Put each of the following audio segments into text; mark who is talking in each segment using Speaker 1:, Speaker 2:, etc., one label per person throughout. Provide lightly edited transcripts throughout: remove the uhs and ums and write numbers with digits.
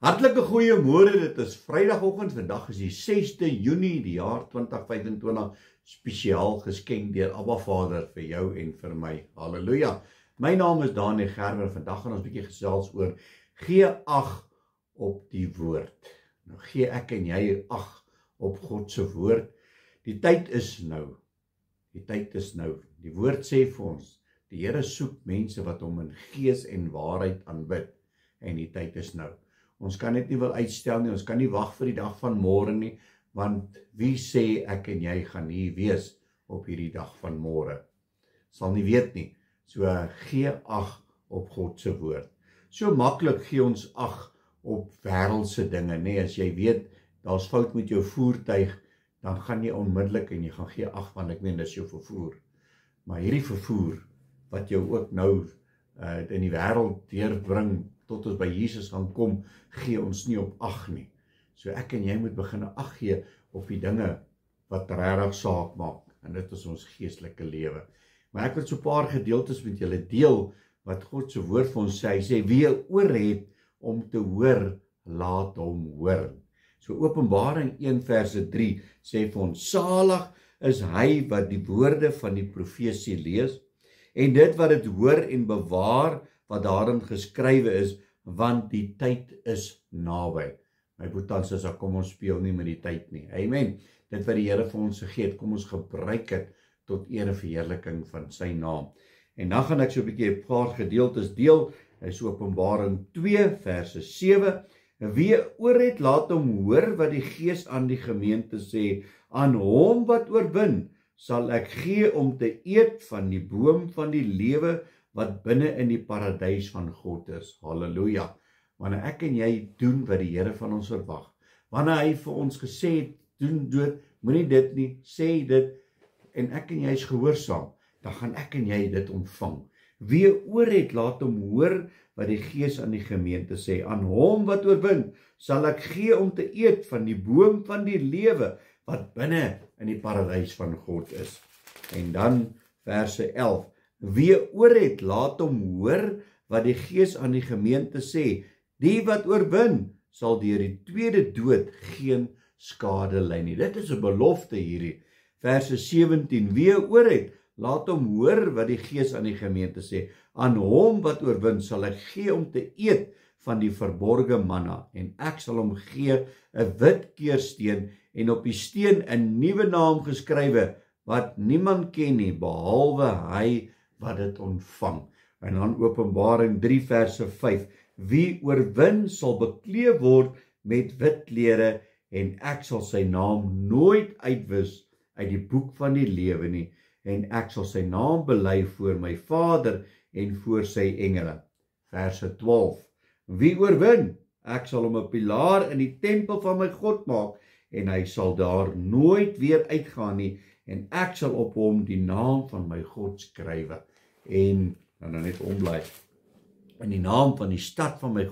Speaker 1: Hartlike goeiemôre, dit is Vrydagoggend, vandag is die 6de Junie die jaar 2025, spesiaal geskenk deur Abba Vader vir jou en vir my. Halleluja. My naam is Daniel Gerber, vandag gaan ons 'n bietjie gesels oor gee ag op die woord. Nou gee ek en jy ag op God se woord. Die tyd is nou. Die woord sê vir ons, die Here soek mense wat hom in gees en waarheid aanbid, en die tyd is nou. Ons kan dit nie wil uitstel nie, ons kan nie wag vir die dag van môre nie, want wie sê ek en jy gaan hier wees op hierdie dag van môre? Sal nie weet nie. So gee ag op God se woord. So maklik gee ons ag op wêreldse dinge, nê? As jy weet daar's fout met jou voertuig, dan gaan jy onmiddellik en jy gaan gee ag, want ek meen dis jou vervoer. Maar hierdie vervoer wat jou ook nou in die wêreld deurbring tot ons by Jesus gaan kom, gee ons nie op ag nie. So ek en jy moet begin ag gee op die dinge wat regtig saak maak, en dit is ons geestelike lewe. Maar ek wil so 'n paar gedeeltes met julle deel wat God se woord vir ons sê. Hy sê wie oor het om te hoor, laat hom hoor. So Openbaring 1 verse 3 sê vir ons, salig is hy wat die woorde van die profesie lees en dit wat dit hoor en bewaar wat daarin geskrywe is, want die tyd is naby. My boetans is, kom ons speel nie met die tyd nie. Amen. Dit wat die Here vir ons gegee het, kom ons gebruik dit tot ere verheerliking van sy naam. En dan gaan ek so 'n bietjie 'n paar gedeeltes deel. Is Openbaring 2 verse 7. Wie oor het, laat hom hoor wat die Gees aan die gemeente sê. Aan hom wat oorwin, sal ek gee om te eet van die boom van die lewe wat binne in die paradys van God is. Halleluja. Wanneer ek en jy doen wat die Here van ons verwag, wanneer hy vir ons gesê het, doen dit, moenie dit nie, sê dit, en ek en jy is gehoorsaam, dan gaan ek en jy dit ontvang. Wie oor het, laat hom hoor wat die Gees aan die gemeente sê. Aan hom wat oorwin, sal ek gee om te eet van die boom van die lewe wat binne in die paradys van God is. En dan verse 11. Wie oor het, laat hom hoor wat die Gees aan die gemeente sê. Die wat oorwin, sal deur die tweede dood geen skade ly nie. Dit is 'n belofte hierdie. Verse 17. Wie oor het, laat hom hoor wat die Gees aan die gemeente sê. Aan hom wat oorwin, sal ek gee om te eet van die verborge manna, en ek sal hom gee 'n wit keursteen, en op die steen 'n nuwe naam geskrywe, wat niemand ken nie, behalwe hy wat dit ontvang. En dan Openbaring 3 verse 5. Wie oorwin, sal bekleed word met wit klere, en ek sal sy naam nooit uitwis uit die boek van die lewe nie, en ek sal sy naam bely voor my Vader en voor sy engele. Verse 12. Wie oorwin, ek sal hom 'n pilaar in die tempel van my God maak, en hy sal daar nooit weer uitgaan nie, en ek sal op hom die naam van my God skrywe. En dan net ombly. In die naam van die stad van my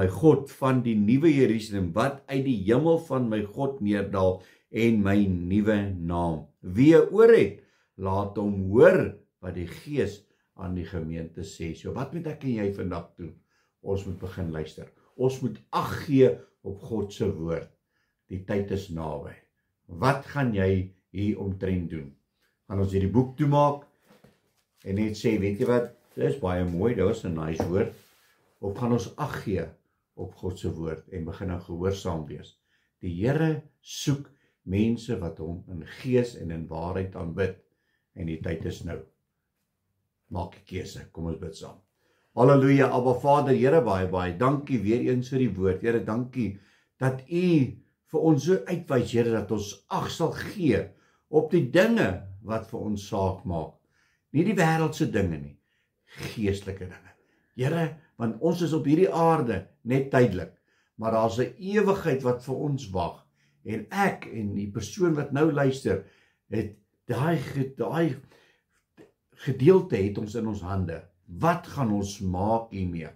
Speaker 1: God, van die nuwe Jerusalem, wat uit die hemel van my God neerdal, en my nuwe naam. Wie oor het, laat hom hoor wat die Gees aan die gemeente sê. So wat moet ek en jy vandag doen? Ons moet begin luister. Ons moet ag gee op God se woord. Die tyd is naby. Wat gaan jy hier omtrent doen? Gaan ons hierdie boek toemaak en net sê, weet jy wat, dit is baie mooi, dit was 'n nice woord, of gaan ons ag gee op God se woord en begin dan gehoorsaam wees? Die Here soek mense wat hom in gees en in waarheid aanbid, en die tyd is nou. Maak 'n keuse, kom ons bid saam. Halleluja, Abba Vader, Here, baie dankie weer eens vir die woord. Here, dankie dat U vir ons so uitwys, Here, dat ons ag sal gee op die dinge wat vir ons saak maak. Nie die wêreldse dinge nie, geestelike dinge. Here, want ons is op hierdie aarde net tydelik, maar daar's 'n ewigheid wat vir ons wag. En ek en die persoon wat nou luister, het daai gedeelte het ons in ons hande. Wat gaan ons maak hiermee?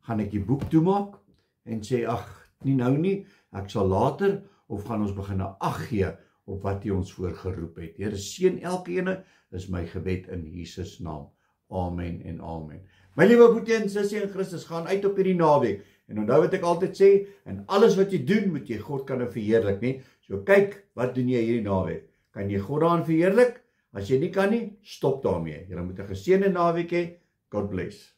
Speaker 1: Gaan ek die boek toemaak en sê, ag, nie nou nie, ek sal later, of gaan ons begin ag gee op wat U ons voorgeroep het? Here, seën elkeen, is my gebed in Jesus naam. Amen en amen. My liewe boetie en sussie in Christus, gaan uit op hierdie naweek En onthou wat ek altyd sê, en alles wat jy doen, moet jy God kan verheerlik nie. So kyk, wat doen jy hierdie naweek? Kan jy God daarin verheerlik? As jy nie kan nie, stop daarmee. Jy moet 'n geseënde naweek hê. God bless.